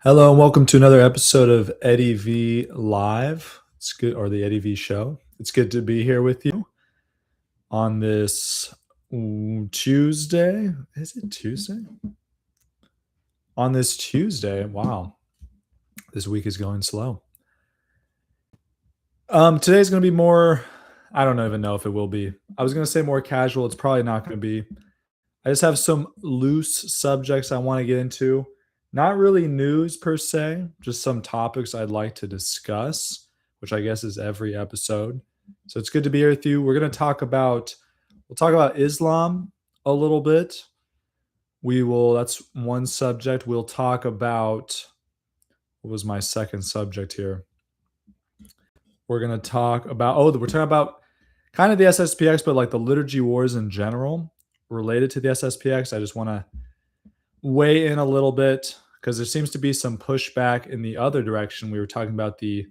Hello and welcome to another episode of Eddie V Live. It's good, or the Eddie V Show. It's good to be here with you on this Tuesday. Is it Tuesday? On this Tuesday. Wow, this week is going slow. Today's going to be more. I don't even know if it will be. I was going to say more casual. It's probably not going to be. I just have some loose subjects I want to get into. Not really news per se, just some topics I'd like to discuss, which I guess is every episode. So it's good to be here with you. We'll talk about Islam a little bit. That's one subject. We'll talk about what was my second subject here? We're talking about kind of the SSPX, but like the liturgy wars in general related to the SSPX. I just want to weigh in a little bit because there seems to be some pushback in the other direction. We were talking about the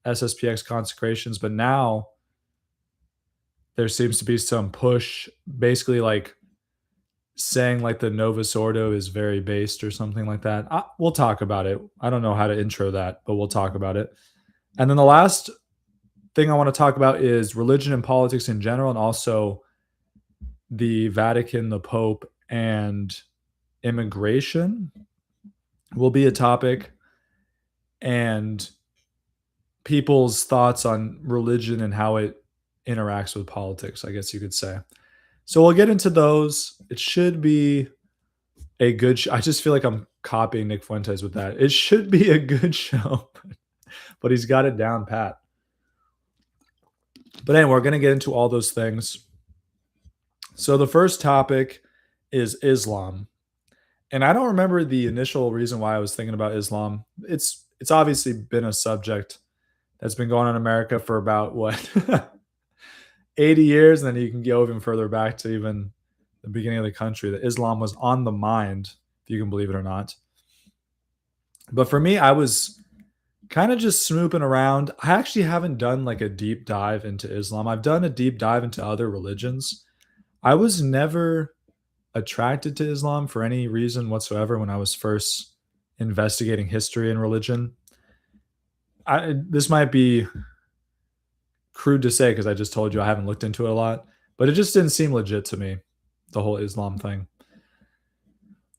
SSPX consecrations, but now there seems to be some push, basically like saying like the Novus Ordo is very based or something like that. We'll talk about it. I don't know how to intro that, but we'll talk about it. And then the last thing I want to talk about is religion and politics in general, and also the Vatican, the Pope, and immigration will be a topic, and people's thoughts on religion and how it interacts with politics, I guess you could say. So we'll get into those. It should be a good I just feel like I'm copying Nick Fuentes with that. It should be a good show, but he's got it down pat. But anyway, we're going to get into all those things. So the first topic is Islam. And I don't remember the initial reason why I was thinking about Islam. It's obviously been a subject that's been going on in America for about what 80 years, and then you can go even further back to even the beginning of the country, that Islam was on the mind, if you can believe it or not. But for me, I was kind of just snooping around. I actually haven't done like a deep dive into Islam. I've done a deep dive into other religions. I was never attracted to Islam for any reason whatsoever when I was first investigating history and religion. This might be crude to say because I just told you I haven't looked into it a lot, but it just didn't seem legit to me, the whole Islam thing.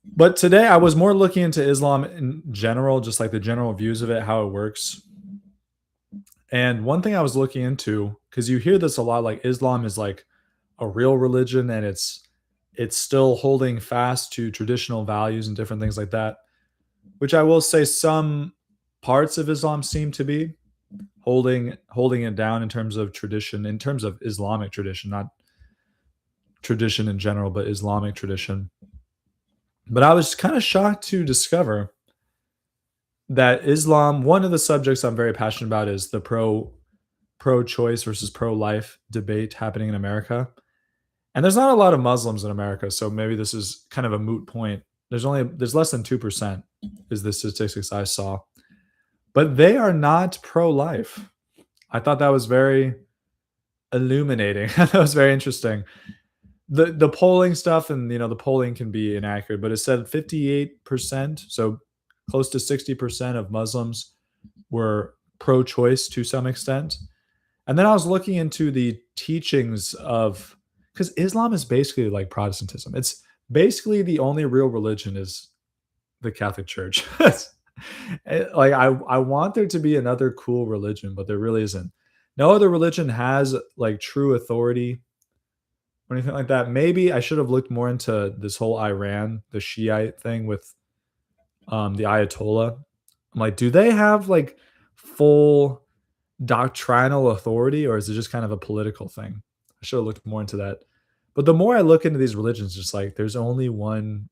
But today I was more looking into Islam in general, just like the general views of it, how it works. And one thing I was looking into, because you hear this a lot, like Islam is like a real religion and it's still holding fast to traditional values and different things like that, which I will say some parts of Islam seem to be holding it down in terms of tradition, in terms of Islamic tradition, not tradition in general, but Islamic tradition. But I was kind of shocked to discover that Islam, one of the subjects I'm very passionate about is the pro-choice versus pro-life debate happening in America. And there's not a lot of Muslims in America, so maybe this is kind of a moot point. There's less than 2% is the statistics I saw. But they are not pro-life. I thought that was very illuminating. That was very interesting. The polling stuff, and the polling can be inaccurate, but it said 58%, so close to 60% of Muslims were pro-choice to some extent. And then I was looking into the teachings of, because Islam is basically like Protestantism. It's basically the only real religion is the Catholic Church. Like I want there to be another cool religion, but there really isn't. No other religion has like true authority or anything like that. Maybe I should have looked more into this whole Iran, the Shiite thing with the Ayatollah. I'm like, do they have like full doctrinal authority, or is it just kind of a political thing? I should have looked more into that. But the more I look into these religions, just like there's only one,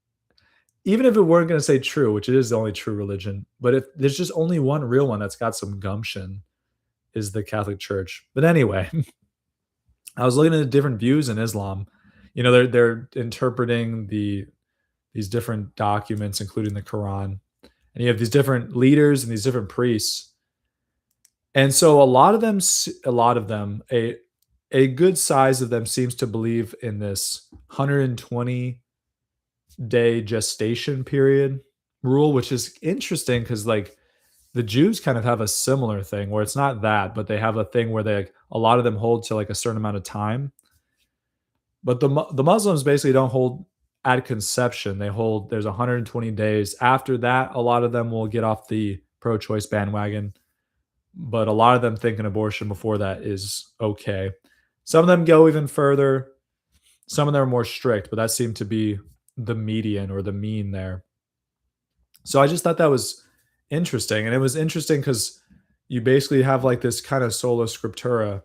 even if it weren't going to say true, which it is the only true religion, but if there's just only one real one that's got some gumption, is the Catholic Church. But anyway, I was looking at the different views in Islam. They're interpreting these different documents, including the Quran, and you have these different leaders and these different priests. And so a lot of them, a good size of them seems to believe in this 120-day gestation period rule, which is interesting because like the Jews kind of have a similar thing where it's not that, but they have a thing where they like, a lot of them hold to like a certain amount of time. But the Muslims basically don't hold at conception. They hold there's 120 days. After that, a lot of them will get off the pro-choice bandwagon, but a lot of them think an abortion before that is okay. Some of them go even further. Some of them are more strict, but that seemed to be the median or the mean there. So I just thought that was interesting, and it was interesting because you basically have like this kind of sola scriptura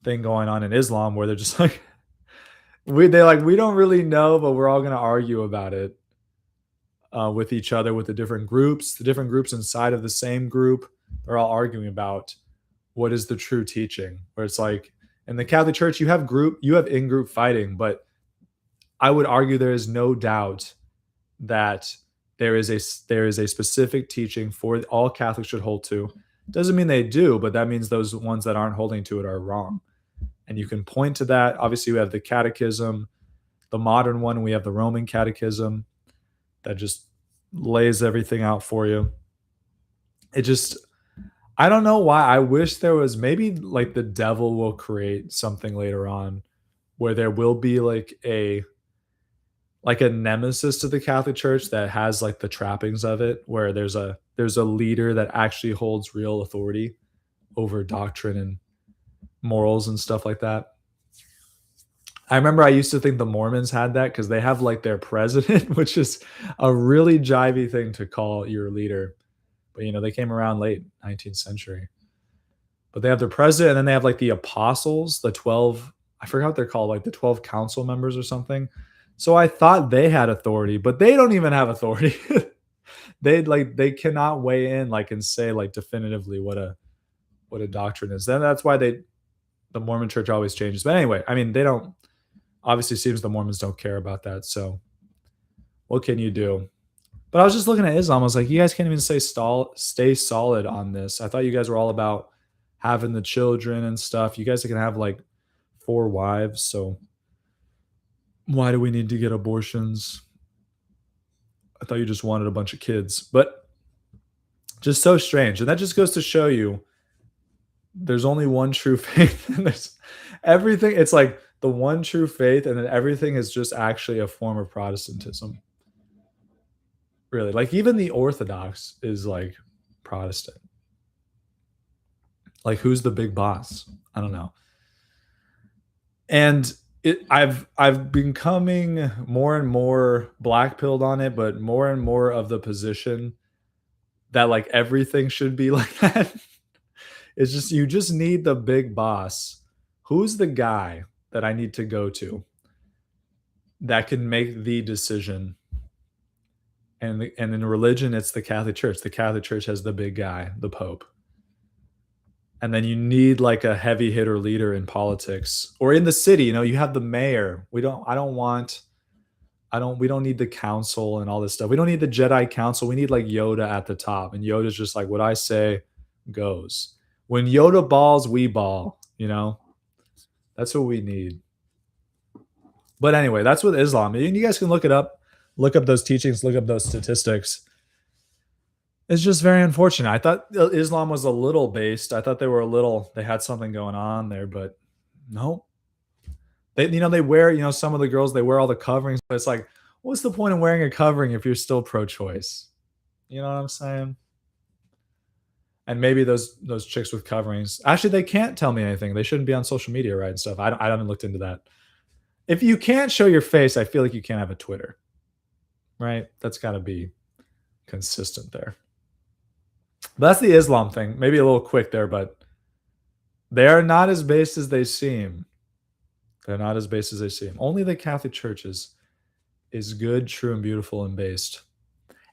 thing going on in Islam where they're just like we don't really know, but we're all going to argue about it with each other with the different groups inside of the same group. They're all arguing about what is the true teaching. Where it's like in the Catholic Church, you have in group fighting, but I would argue there is no doubt that there is a specific teaching for all Catholics should hold to. Doesn't mean they do, but that means those ones that aren't holding to it are wrong. And you can point to that. Obviously, we have the Catechism, the modern one. We have the Roman Catechism that just lays everything out for you. It just, I don't know why. I wish there was maybe like the devil will create something later on where there will be like a nemesis to the Catholic Church that has like the trappings of it, where there's a leader that actually holds real authority over doctrine and morals and stuff like that. I remember I used to think the Mormons had that because they have like their president, which is a really jivey thing to call your leader. But they came around late 19th century. But they have their president, and then they have like the apostles, the 12, I forgot what they're called, like the 12 council members or something. So I thought they had authority, but they don't even have authority. They cannot weigh in like and say like definitively what a doctrine is. Then that's why the Mormon church always changes. But anyway, I mean, they don't, obviously seems the Mormons don't care about that. So what can you do? But I was just looking at Islam. I was like, you guys can't even stay solid on this. I thought you guys were all about having the children and stuff. You guys can have like 4 wives. So why do we need to get abortions? I thought you just wanted a bunch of kids. But just so strange. And that just goes to show you there's only one true faith. And there's everything. It's like the one true faith, and then everything is just actually a form of Protestantism. Really. Like even the Orthodox is like Protestant. Like who's the big boss? I don't know. And I've been becoming more and more black pilled on it, but more and more of the position that like everything should be like that. It's just you just need the big boss. Who's the guy that I need to go to that can make the decision? And in religion, it's the Catholic Church. The Catholic Church has the big guy, the Pope. And then you need like a heavy hitter leader in politics or in the city. You have the mayor. We don't need the council and all this stuff. We don't need the Jedi council. We need like Yoda at the top. And Yoda's just like, what I say goes. When Yoda balls, we ball, That's what we need. But anyway, that's with Islam. And you guys can look up those teachings, look up those statistics. It's just very unfortunate. I thought Islam was a little based. I thought they had something going on there, but no. They wear, some of the girls, they wear all the coverings, but it's like, what's the point of wearing a covering if you're still pro-choice? You know what I'm saying? And maybe those chicks with coverings, actually, they can't tell me anything. They shouldn't be on social media, right? And stuff. I haven't looked into that. If you can't show your face, I feel like you can't have a Twitter, right? That's got to be consistent there. But that's the Islam thing. Maybe a little quick there, but they are not as based as they seem. They're not as based as they seem. Only the Catholic Church is good, true, and beautiful and based.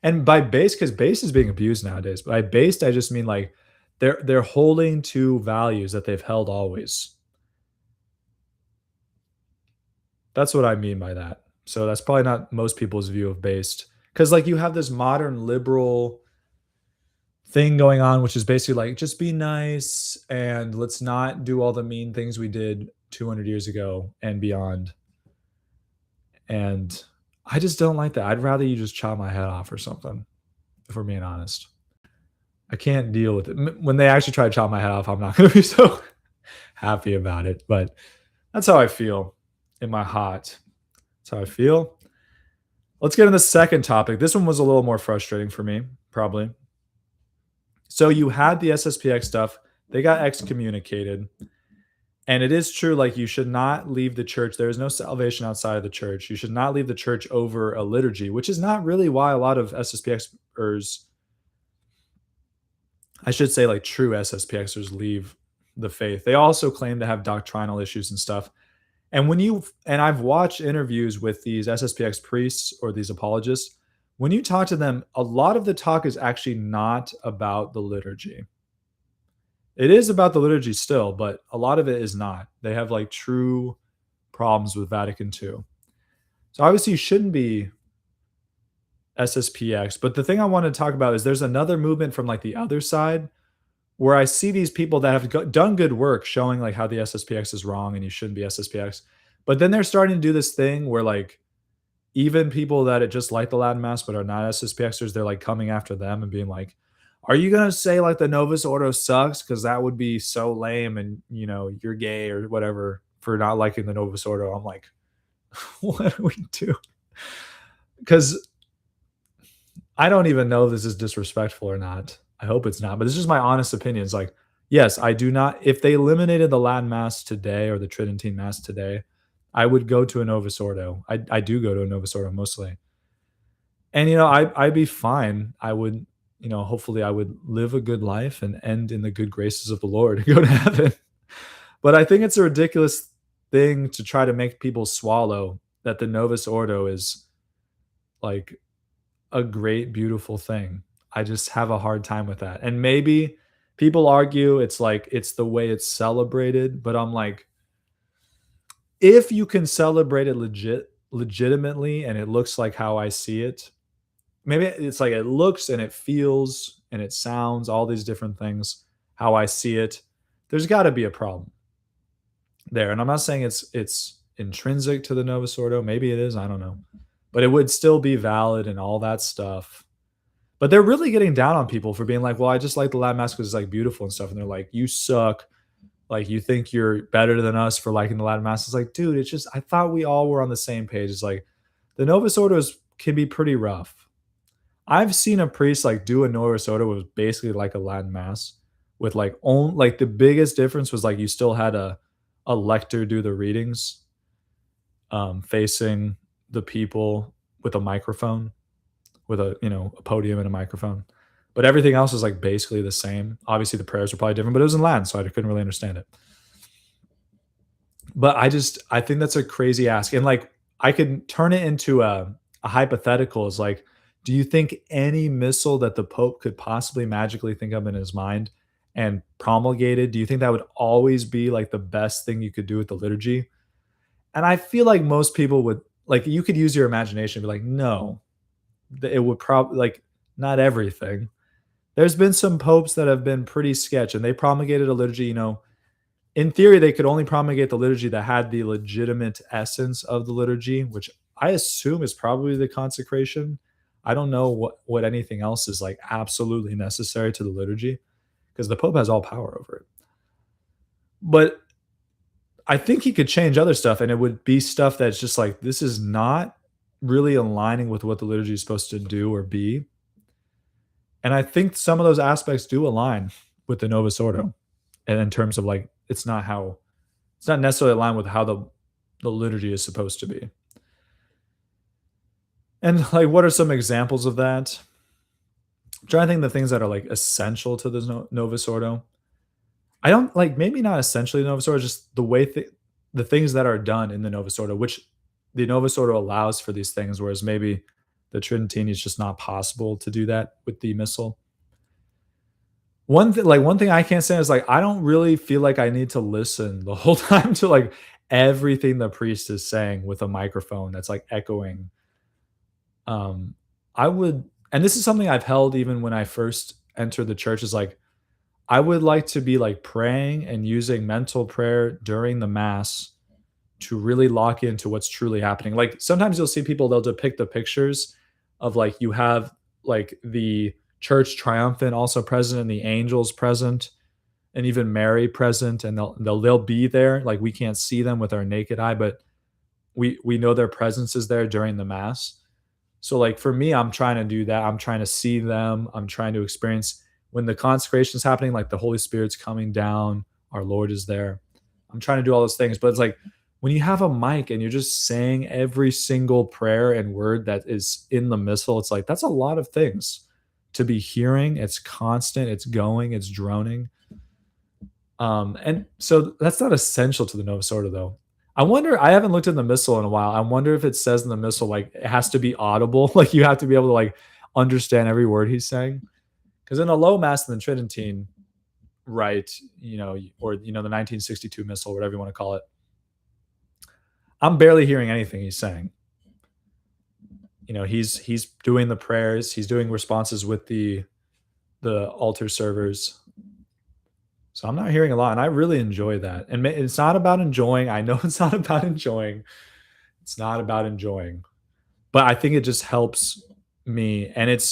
And by base, because base is being abused nowadays. By based, I just mean like they're holding to values that they've held always. That's what I mean by that. So that's probably not most people's view of based. Because like you have this modern liberal thing going on, which is basically like just be nice and let's not do all the mean things we did 200 years ago and beyond. And I just don't like that. I'd rather you just chop my head off or something. if we're being honest. I can't deal with it. When they actually try to chop my head off, I'm not gonna be so happy about it, but that's how I feel in my heart. That's how I feel. Let's get into the second topic. This one was a little more frustrating for me, probably. So you had the SSPX stuff, they got excommunicated. And it is true, like, you should not leave the church. There is no salvation outside of the church. You should not leave the church over a liturgy, which is not really why a lot of SSPXers, I should say, like, true SSPXers leave the faith. They also claim to have doctrinal issues and stuff. And I've watched interviews with these SSPX priests or these apologists. When you talk to them, a lot of the talk is actually not about the liturgy. It is about the liturgy still, but a lot of it is not. They have like true problems with Vatican II. So obviously you shouldn't be SSPX. But the thing I want to talk about is there's another movement from like the other side where I see these people that have done good work showing like how the SSPX is wrong and you shouldn't be SSPX. But then they're starting to do this thing where like even people that just like the Latin Mass but are not SSPXers, they're like coming after them and being like, are you gonna say like the Novus Ordo sucks? Because that would be so lame, and you know you're gay or whatever for not liking the Novus Ordo. I'm like, what do we do? Because I don't even know if this is disrespectful or not. I hope it's not, but this is my honest opinion. It's like, yes, I do not. If they eliminated the Latin Mass today or the Tridentine Mass today, I would go to a Novus Ordo. I do go to a Novus Ordo mostly, and you know I'd be fine. I would, you know, hopefully I would live a good life and end in the good graces of the Lord and go to heaven. But I think it's a ridiculous thing to try to make people swallow that the Novus Ordo is like a great, beautiful thing. I just have a hard time with that. And maybe people argue it's like it's the way it's celebrated, but I'm like, if you can celebrate it legitimately and it looks like how I see it, maybe it's like it looks and it feels and it sounds, all these different things, how I see it, there's got to be a problem there. And I'm not saying it's intrinsic to the Novus Ordo. Maybe it is. I don't know. But it would still be valid and all that stuff. But they're really getting down on people for being like, well, I just like the Latin Mass because it's like beautiful and stuff. And they're like, you suck. Like, you think you're better than us for liking the Latin Mass. It's like, dude, it's just, I thought we all were on the same page. It's like the Novus Ordos can be pretty rough. I've seen a priest like do a Novus Ordo was basically like a Latin Mass with like the biggest difference was like you still had a lector do the readings facing the people with a microphone, with a, you know, a podium and a microphone. But everything else was like basically the same. Obviously the prayers were probably different, but it was in Latin, so I couldn't really understand it. But I think that's a crazy ask. And like I could turn it into a hypothetical is like, do you think any missal that the Pope could possibly magically think of in his mind and promulgated, do you think that would always be like the best thing you could do with the liturgy? And I feel like most people would, like, you could use your imagination and be like, no, it would probably, like, not everything. There's been some popes that have been pretty sketch and they promulgated a liturgy, you know, in theory, they could only promulgate the liturgy that had the legitimate essence of the liturgy, which I assume is probably the consecration. I don't know what anything else is like absolutely necessary to the liturgy because the Pope has all power over it. But I think he could change other stuff and it would be stuff that's just like, this is not really aligning with what the liturgy is supposed to do or be. And I think some of those aspects do align with the Novus Ordo. And in terms of like, it's not necessarily aligned with how the liturgy is supposed to be. And like, what are some examples of that? I'm trying to think of the things that are like essential to the Novus Ordo. I don't like, maybe not essentially the Novus Ordo, just the way the things that are done in the Novus Ordo, which the Novus Ordo allows for these things, whereas maybe the Tridentine is just not possible to do that with the Missal. One thing I can't say is like I don't really feel like I need to listen the whole time to like everything the priest is saying with a microphone that's like echoing. I would, and this is something I've held even when I first entered the church, is like I would like to be like praying and using mental prayer during the mass to really lock into what's truly happening. Like sometimes you'll see people, they'll depict the pictures of like you have like the church triumphant also present and the angels present and even Mary present, and they'll be there. Like we can't see them with our naked eye, but we know their presence is there during the mass. So like for me, I'm trying to do that. I'm trying to see them. I'm trying to experience when the consecration is happening, like the Holy Spirit's coming down, our Lord is there. I'm trying to do all those things, but it's like when you have a mic and you're just saying every single prayer and word that is in the missal, it's like that's a lot of things to be hearing. It's constant, it's going, it's droning. And so that's not essential to the Novus Ordo, though. I wonder. I haven't looked in the missal in a while. I wonder if it says in the missal like it has to be audible, like you have to be able to like understand every word he's saying. Because in a low mass in the Tridentine, right, or the 1962 missal, whatever you want to call it, I'm barely hearing anything he's saying. He's doing the prayers, he's doing responses with the altar servers. So I'm not hearing a lot, and I really enjoy that. And it's not about enjoying. I know it's not about enjoying. It's not about enjoying, but I think it just helps me, and it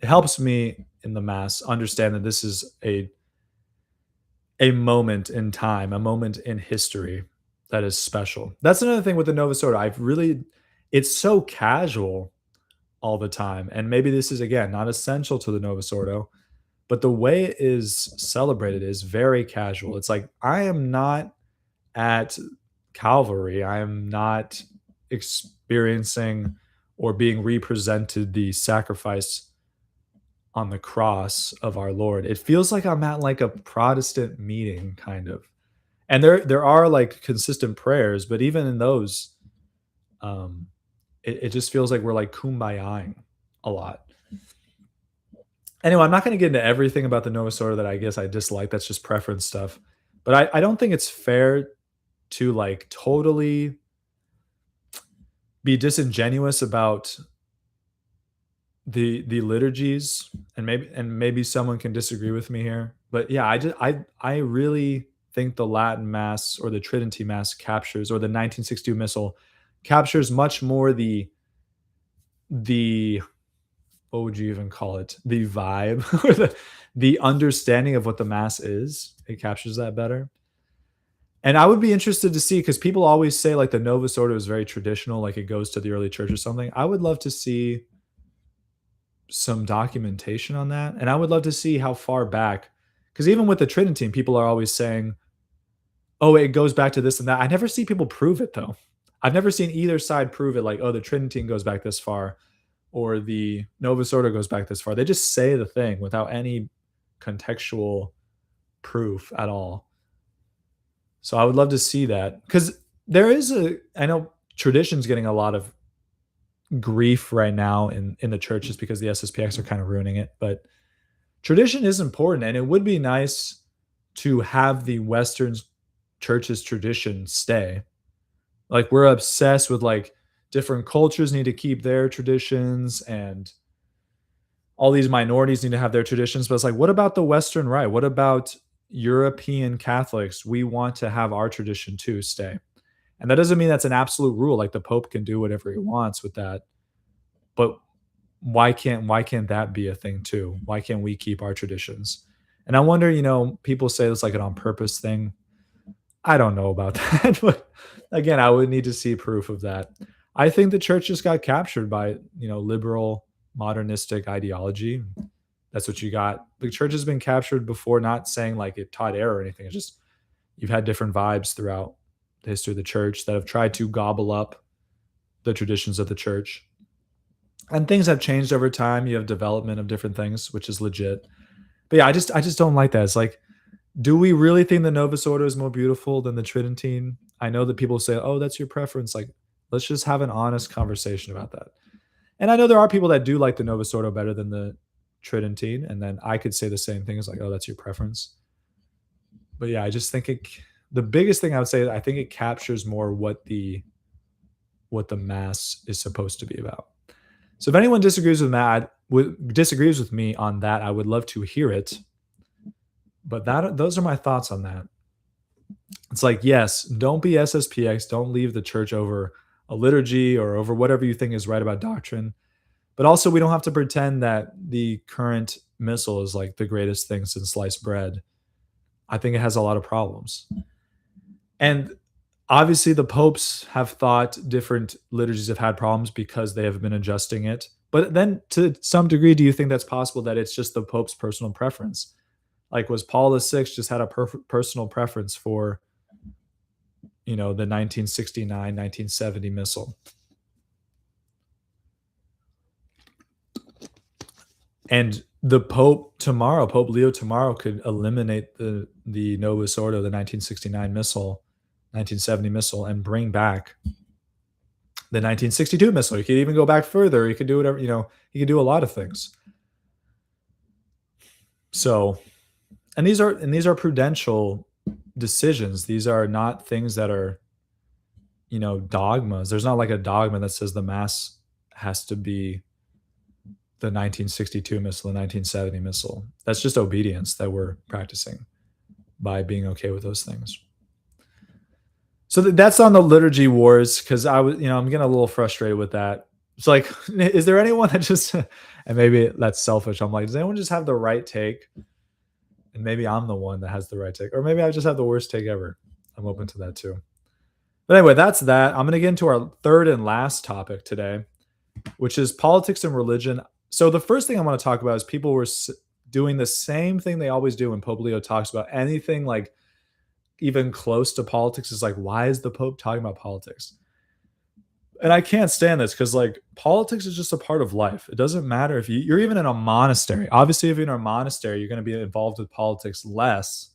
helps me in the mass understand that this is a moment in time, a moment in history that is special. That's another thing with the Novus Ordo. It's so casual all the time, and maybe this is again not essential to the Novus Ordo, but the way it is celebrated is very casual. It's like I am not at Calvary. I am not experiencing or being represented the sacrifice on the cross of our Lord. It feels like I'm at like a Protestant meeting kind of. And there are like consistent prayers, but even in those, it just feels like we're like kumbayaing a lot. Anyway, I'm not going to get into everything about the Novus Ordo that I guess I dislike. That's just preference stuff. But I don't think it's fair to like totally be disingenuous about the liturgies, and maybe someone can disagree with me here. But yeah, I really think the Latin Mass or the Trinity Mass captures, or the 1962 Missal captures much more the what would you even call it? The vibe or the understanding of what the mass is. It captures that better. And I would be interested to see, because people always say like the Novus Ordo is very traditional, like it goes to the early church or something. I would love to see some documentation on that. And I would love to see how far back, because even with the Tridentine, people are always saying, oh, it goes back to this and that. I never see people prove it though. I've never seen either side prove it, like, oh, the Tridentine goes back this far, or the Novus Ordo goes back this far. They just say the thing without any contextual proof at all. So I would love to see that, because I know tradition's getting a lot of grief right now in the churches because the SSPX are kind of ruining it. But tradition is important, and it would be nice to have the Western church's tradition stay. Like we're obsessed with like different cultures need to keep their traditions, and all these minorities need to have their traditions. But it's like, what about the Western Rite? What about European Catholics? We want to have our tradition too stay. And that doesn't mean that's an absolute rule. Like the Pope can do whatever he wants with that. But why can't that be a thing too? Why can't we keep our traditions? And I wonder, people say it's like an on purpose thing. I don't know about that, but again, I would need to see proof of that. I think the church just got captured by, liberal modernistic ideology. That's what you got. The church has been captured before, not saying like it taught error or anything. It's just you've had different vibes throughout the history of the church that have tried to gobble up the traditions of the church. And things have changed over time. You have development of different things, which is legit. But yeah, I just don't like that. It's like, do we really think the Novus Ordo is more beautiful than the Tridentine? I know that people say, oh, that's your preference. Like, let's just have an honest conversation about that. And I know there are people that do like the Novus Ordo better than the Tridentine. And then I could say the same thing as like, oh, that's your preference. But yeah, I just think the biggest thing I would say, I think it captures more what the Mass is supposed to be about. So if anyone disagrees with me on that, I would love to hear it. But those are my thoughts on that. It's like, yes, don't be SSPX. Don't leave the church over a liturgy or over whatever you think is right about doctrine. But also, we don't have to pretend that the current missile is like the greatest thing since sliced bread. I think it has a lot of problems. And obviously, the popes have thought different liturgies have had problems because they have been adjusting it. But then, to some degree, do you think that's possible that it's just the pope's personal preference? Like, was Paul the Sixth just had a personal preference for, the 1969, 1970 missile? And the Pope tomorrow, Pope Leo tomorrow, could eliminate the Novus Ordo, the 1969 missile, 1970 missile, and bring back the 1962 missile. You could even go back further. You could do whatever, you could do a lot of things. So, and these are prudential decisions. These are not things that are, dogmas. There's not like a dogma that says the mass has to be the 1962 missile, the 1970 missile. That's just obedience that we're practicing by being okay with those things. So that's on the liturgy wars, because I'm getting a little frustrated with that. It's like, is there anyone that just, and maybe that's selfish. I'm like, does anyone just have the right take? And maybe I'm the one that has the right take, or maybe I just have the worst take ever. I'm open to that too. But anyway, that's that. I'm going to get into our third and last topic today, which is politics and religion. So the first thing I want to talk about is people were doing the same thing they always do when Pope Leo talks about anything like even close to politics. Is like, why is the Pope talking about politics? And I can't stand this, because like politics is just a part of life. It doesn't matter if you're even in a monastery. Obviously, if you're in a monastery, you're going to be involved with politics less.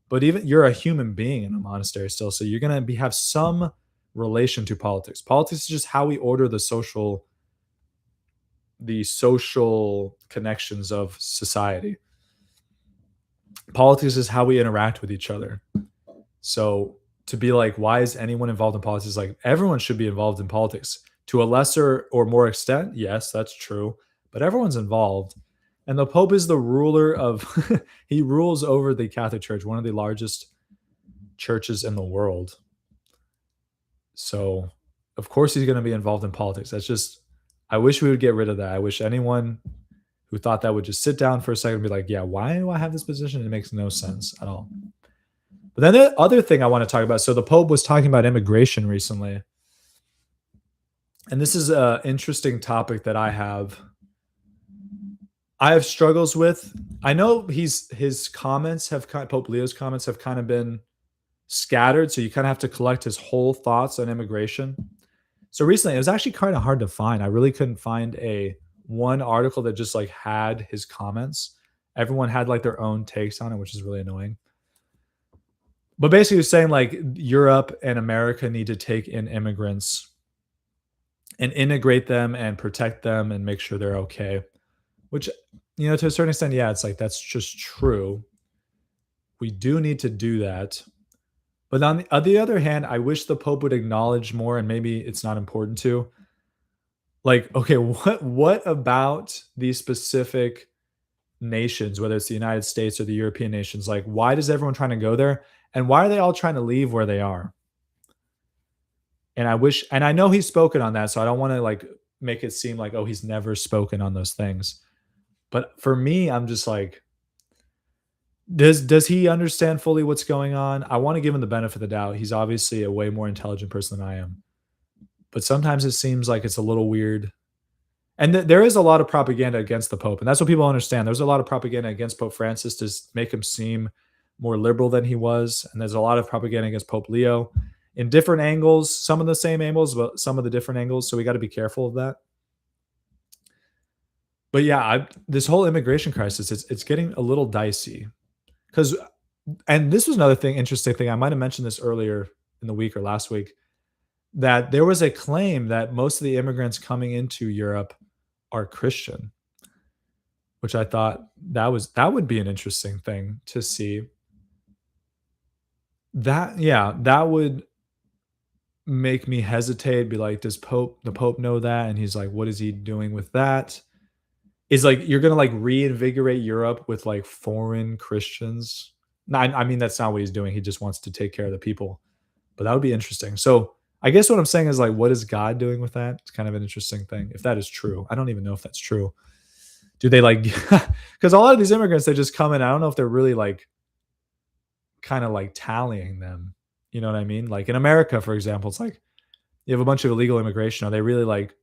But even you're a human being in a monastery still, so you're going to have some relation to politics. Politics is just how we order the social connections of society. Politics is how we interact with each other. So to be like, why is anyone involved in politics? Like, everyone should be involved in politics to a lesser or more extent. Yes, that's true, but everyone's involved. And the Pope is the ruler of, he rules over the Catholic Church, one of the largest churches in the world. So of course he's going to be involved in politics. That's just, I wish we would get rid of that. I wish anyone who thought that would just sit down for a second and be like, yeah, why do I have this position? It makes no sense at all. But then the other thing I want to talk about, so the Pope was talking about immigration recently. And this is an interesting topic that I have struggles with. I know his comments have Pope Leo's comments have kind of been scattered, so you kind of have to collect his whole thoughts on immigration. So recently, it was actually kind of hard to find. I really couldn't find one article that just like had his comments. Everyone had like their own takes on it, which is really annoying. But basically, he was saying like Europe and America need to take in immigrants and integrate them and protect them and make sure they're okay. Which, to a certain extent, yeah, it's like that's just true. We do need to do that. But on the other hand, I wish the Pope would acknowledge more, and maybe it's not important to. Like, okay, what about these specific nations, whether it's the United States or the European nations? Like, why does everyone trying to go there? And why are they all trying to leave where they are? And I know he's spoken on that, so I don't want to like make it seem like, oh, he's never spoken on those things. But for me, I'm just like, does he understand fully what's going on? I want to give him the benefit of the doubt. He's obviously a way more intelligent person than I am. But sometimes it seems like it's a little weird. And there is a lot of propaganda against the Pope. And that's what people understand. There's a lot of propaganda against Pope Francis to make him seem more liberal than he was. And there's a lot of propaganda against Pope Leo in different angles, some of the same angles, but some of the different angles. So we got to be careful of that. But yeah, this whole immigration crisis, it's getting a little dicey. And this was another interesting thing. I might have mentioned this earlier in the week or last week, that there was a claim that most of the immigrants coming into Europe are Christian, which I thought that would be an interesting thing to see. That would make me hesitate, be like, does the Pope know that? And he's like, what is he doing with that? Is like, you're going to like reinvigorate Europe with like foreign Christians. No, I mean, that's not what he's doing. He just wants to take care of the people, but that would be interesting. So I guess what I'm saying is like, what is God doing with that? It's kind of an interesting thing. If that is true, I don't even know if that's true. Do they like, because a lot of these immigrants, they just come in. I don't know if they're really like kind of like tallying them. You know what I mean? Like in America, for example, it's like you have a bunch of illegal immigration. Are they really like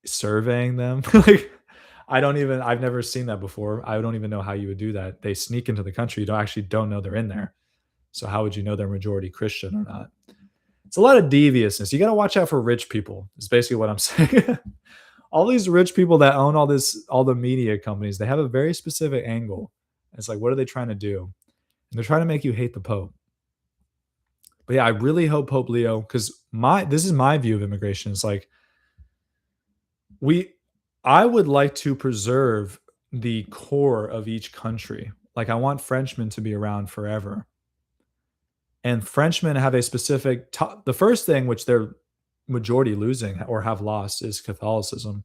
surveying them? Like, I've never seen that before. I don't even know how you would do that. They sneak into the country. You don't know they're in there. So how would you know they're majority Christian or not? It's a lot of deviousness. You got to watch out for rich people. Is basically what I'm saying. All these rich people that own all the media companies, they have a very specific angle. It's like, what are they trying to do? And they're trying to make you hate the Pope. But yeah, I really hope Pope Leo, because this is my view of immigration. It's like we I would like to preserve the core of each country. Like I want Frenchmen to be around forever. And Frenchmen have a specific the first thing which they're majority losing or have lost is Catholicism.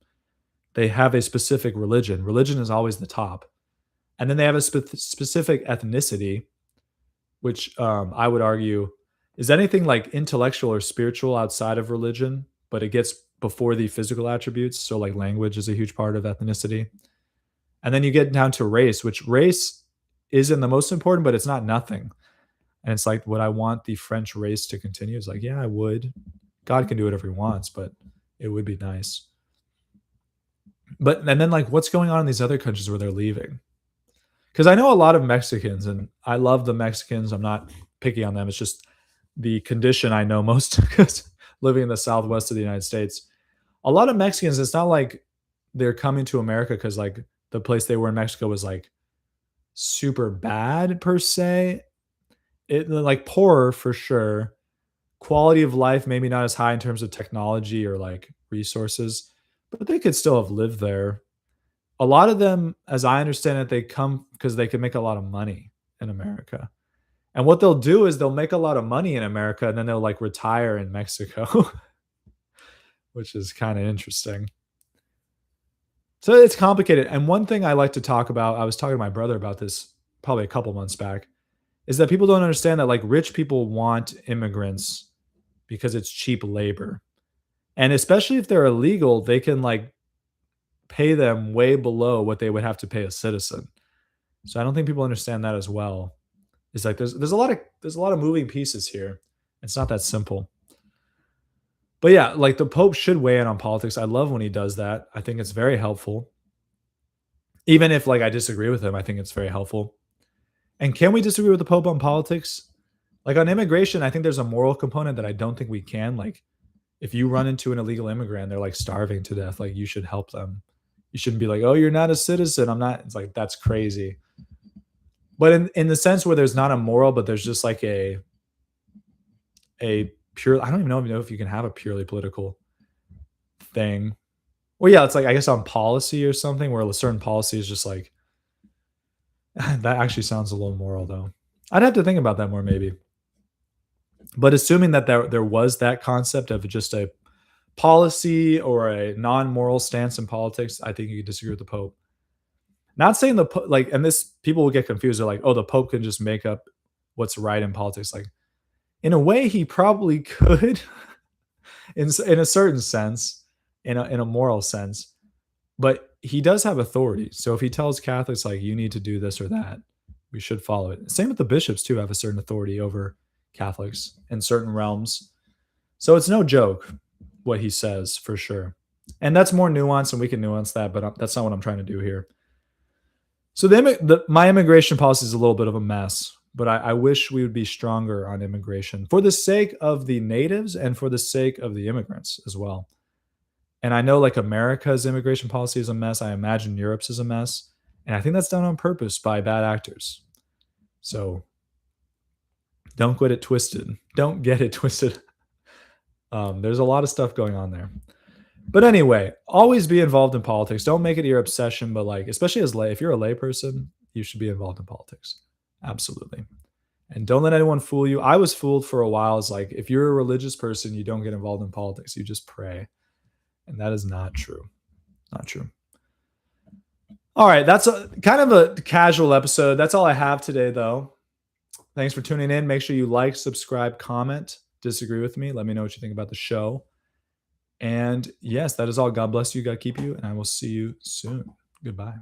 They have a specific religion. Religion is always the top. And then they have a specific ethnicity, which I would argue is anything like intellectual or spiritual outside of religion, but it gets before the physical attributes. So, like language is a huge part of ethnicity. And then you get down to race, which race isn't the most important, but it's not nothing. And it's like, would I want the French race to continue? It's like, yeah, I would. God can do whatever he wants, but it would be nice. But and then like what's going on in these other countries where they're leaving? Because I know a lot of Mexicans and I love the Mexicans. I'm not picky on them. It's just the condition I know most because living in the southwest of the United States. A lot of Mexicans, it's not like they're coming to America because like the place they were in Mexico was like super bad per se. It like poorer for sure. Quality of life maybe not as high in terms of technology or like resources, but they could still have lived there. A lot of them, as I understand it, they come because they can make a lot of money in America. And what they'll do is they'll make a lot of money in America and then they'll like retire in Mexico, which is kind of interesting. So it's complicated. And one thing I like to talk about, I was talking to my brother about this probably a couple months back, is that people don't understand that like rich people want immigrants because it's cheap labor. And especially if they're illegal, they can like pay them way below what they would have to pay a citizen. So I don't think people understand that as well. It's like there's a lot of moving pieces here. It's not that simple. But yeah, like the Pope should weigh in on politics. I love when he does that. I think it's very helpful. Even if like I disagree with him, I think it's very helpful. And can we disagree with the Pope on politics? Like on immigration, I think there's a moral component that I don't think we can. Like if you run into an illegal immigrant, they're like starving to death, like you should help them. You shouldn't be like, "Oh, you're not a citizen. I'm not." It's like that's crazy. But in the sense where there's not a moral, but there's just like a pure I don't even know if you can have a purely political thing. Well, yeah, it's like I guess on policy or something where a certain policy is just like that actually sounds a little moral though. I'd have to think about that more maybe. But assuming that there was that concept of just a policy or a non-moral stance in politics, I think you could disagree with the Pope. Not saying like, and this people will get confused. They're like, oh, the Pope can just make up what's right in politics. Like, in a way, he probably could, in a certain sense, in a moral sense, but he does have authority. So if he tells Catholics like you need to do this or that, we should follow it. Same with the bishops too, have a certain authority over Catholics in certain realms. So it's no joke what he says for sure. And that's more nuanced and we can nuance that, but that's not what I'm trying to do here. So my immigration policy is a little bit of a mess, but I wish we would be stronger on immigration for the sake of the natives and for the sake of the immigrants as well. And I know like America's immigration policy is a mess. I imagine Europe's is a mess. And I think that's done on purpose by bad actors. So don't get it twisted. Don't get it twisted. There's a lot of stuff going on there. But anyway, always be involved in politics. Don't make it your obsession, but like, especially if you're a lay person, you should be involved in politics. Absolutely. And don't let anyone fool you. I was fooled for a while. It's like, if you're a religious person, you don't get involved in politics. You just pray. And that is not true. Not true. All right. That's kind of a casual episode. That's all I have today, though. Thanks for tuning in. Make sure you like, subscribe, comment. disagree with me. Let me know what you think about the show. And yes, that is all. God bless you. God keep you. And I will see you soon. Goodbye.